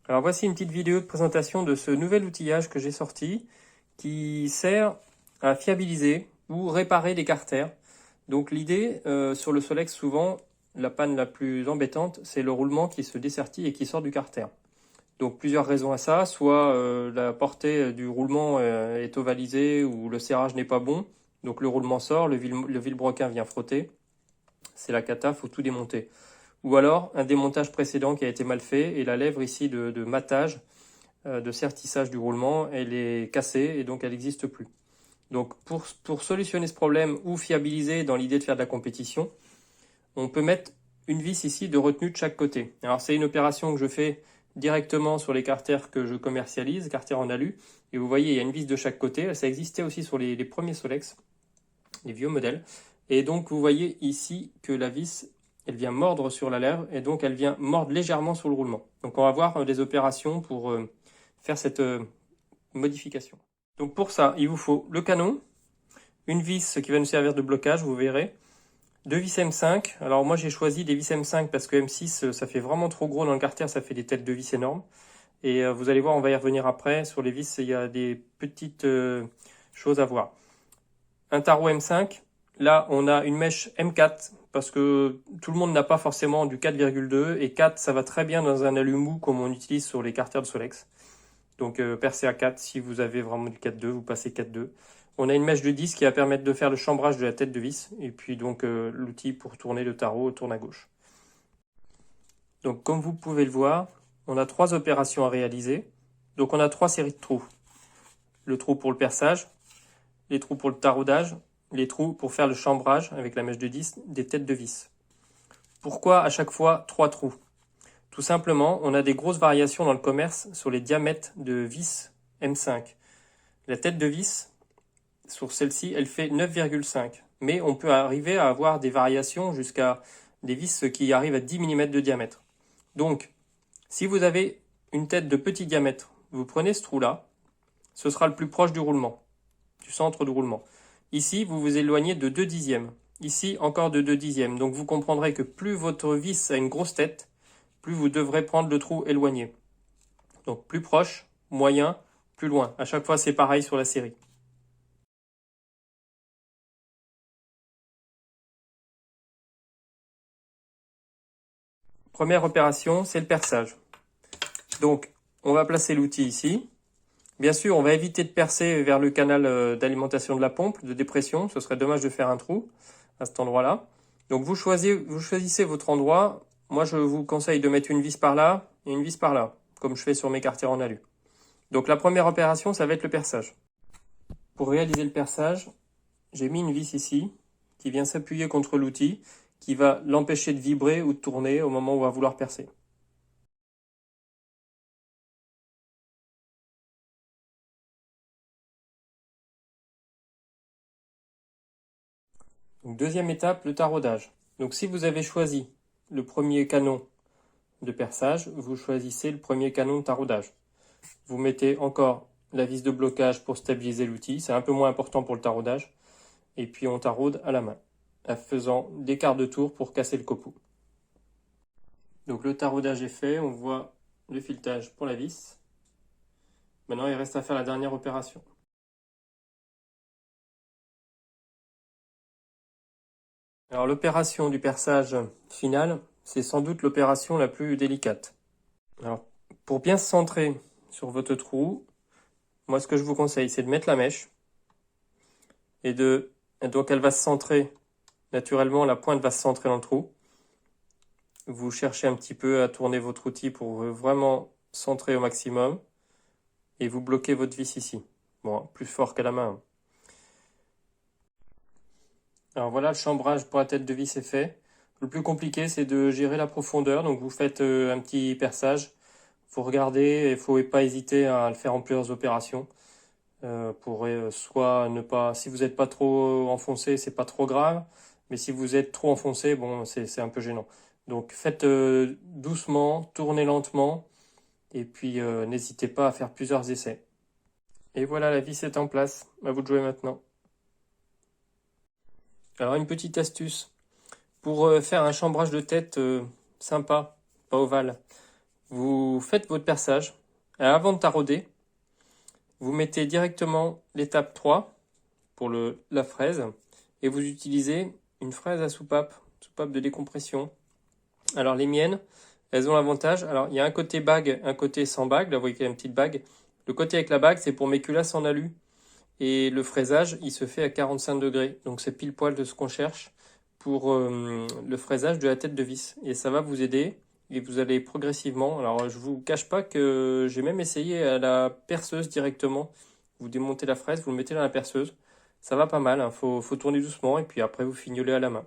Alors voici une petite vidéo de présentation de ce nouvel outillage que j'ai sorti qui sert à fiabiliser ou réparer les carters. Donc l'idée sur le Solex, souvent la panne la plus embêtante, c'est le roulement qui se dessertit et qui sort du carter. Donc plusieurs raisons à ça, soit la portée du roulement est ovalisée ou le serrage n'est pas bon, donc le roulement sort, le vilebrequin vient frotter, c'est la cata, faut tout démonter. Ou alors un démontage précédent qui a été mal fait et la lèvre ici de matage, de sertissage du roulement, elle est cassée et donc elle n'existe plus. Donc pour solutionner ce problème ou fiabiliser dans l'idée de faire de la compétition, on peut mettre une vis ici de retenue de chaque côté. Alors c'est une opération que je fais directement sur les carters que je commercialise, carters en alu. Et vous voyez, il y a une vis de chaque côté. Ça existait aussi sur les premiers Solex, les vieux modèles. Et donc vous voyez ici que la vis, elle vient mordre sur la lèvre et donc elle vient mordre légèrement sur le roulement. Donc on va voir des opérations pour faire cette modification. Donc pour ça, il vous faut le canon, une vis qui va nous servir de blocage, vous verrez, deux vis M5. Alors moi j'ai choisi des vis M5 parce que M6 ça fait vraiment trop gros dans le carter, ça fait des têtes de vis énormes. Et vous allez voir, on va y revenir après. Sur les vis, il y a des petites choses à voir. Un tarot M5. Là, on a une mèche M4 parce que tout le monde n'a pas forcément du 4,2 et 4, ça va très bien dans un alu mou comme on utilise sur les carters de Solex. Donc percé à 4, si vous avez vraiment du 4,2, vous passez 4,2. On a une mèche de 10 qui va permettre de faire le chambrage de la tête de vis et puis donc l'outil pour tourner le tarot tourne à gauche. Donc comme vous pouvez le voir, on a trois opérations à réaliser. Donc on a trois séries de trous. Le trou pour le perçage, les trous pour le taraudage, les trous pour faire le chambrage avec la mèche de 10 des têtes de vis. Pourquoi à chaque fois trois trous? Tout simplement, on a des grosses variations dans le commerce sur les diamètres de vis M5. La tête de vis, sur celle-ci, elle fait 9,5. Mais on peut arriver à avoir des variations jusqu'à des vis qui arrivent à 10 mm de diamètre. Donc, si vous avez une tête de petit diamètre, vous prenez ce trou-là, ce sera le plus proche du roulement, du centre du roulement. Ici, vous vous éloignez de 2 dixièmes. Ici, encore de 2 dixièmes. Donc vous comprendrez que plus votre vis a une grosse tête, plus vous devrez prendre le trou éloigné. Donc plus proche, moyen, plus loin. À chaque fois, c'est pareil sur la série. Première opération, c'est le perçage. Donc, on va placer l'outil ici. Bien sûr, on va éviter de percer vers le canal d'alimentation de la pompe, de dépression. Ce serait dommage de faire un trou à cet endroit-là. Donc vous choisissez votre endroit. Moi, je vous conseille de mettre une vis par là et une vis par là, comme je fais sur mes carters en alu. Donc la première opération, ça va être le perçage. Pour réaliser le perçage, j'ai mis une vis ici qui vient s'appuyer contre l'outil, qui va l'empêcher de vibrer ou de tourner au moment où on va vouloir percer. Donc, deuxième étape, le taraudage. Donc si vous avez choisi le premier canon de perçage, vous choisissez le premier canon de taraudage. Vous mettez encore la vis de blocage pour stabiliser l'outil, c'est un peu moins important pour le taraudage, et puis on taraude à la main, en faisant des quarts de tour pour casser le copeau. Donc le taraudage est fait, on voit le filetage pour la vis. Maintenant il reste à faire la dernière opération. Alors l'opération du perçage final, c'est sans doute l'opération la plus délicate. Alors, pour bien se centrer sur votre trou, moi ce que je vous conseille, c'est de mettre la mèche et donc elle va se centrer naturellement, la pointe va se centrer dans le trou. Vous cherchez un petit peu à tourner votre outil pour vraiment centrer au maximum et vous bloquez votre vis ici. Bon, plus fort qu'à la main. Alors voilà, le chambrage pour la tête de vis est fait. Le plus compliqué, c'est de gérer la profondeur. Donc vous faites un petit perçage. Faut regarder et faut pas hésiter à le faire en plusieurs opérations. Pour soit ne pas, si vous n'êtes pas trop enfoncé, c'est pas trop grave. Mais si vous êtes trop enfoncé, bon, c'est un peu gênant. Donc faites doucement, tournez lentement. Et puis n'hésitez pas à faire plusieurs essais. Et voilà, la vis est en place. À vous de jouer maintenant. Alors une petite astuce. Pour faire un chambrage de tête sympa, pas ovale, Vous faites votre perçage. Avant de tarauder, vous mettez directement l'étape 3 pour la fraise et vous utilisez une fraise à soupape de décompression. Alors les miennes, elles ont l'avantage, alors il y a un côté bague, un côté sans bague, là vous voyez qu'il y a une petite bague. Le côté avec la bague, c'est pour mes culasses en alu. Et le fraisage, il se fait à 45 degrés. Donc c'est pile poil de ce qu'on cherche pour le fraisage de la tête de vis. Et ça va vous aider et vous allez progressivement. Alors je vous cache pas que j'ai même essayé à la perceuse directement. Vous démontez la fraise, vous le mettez dans la perceuse. Ça va pas mal, hein. Faut tourner doucement et puis après vous fignolez à la main.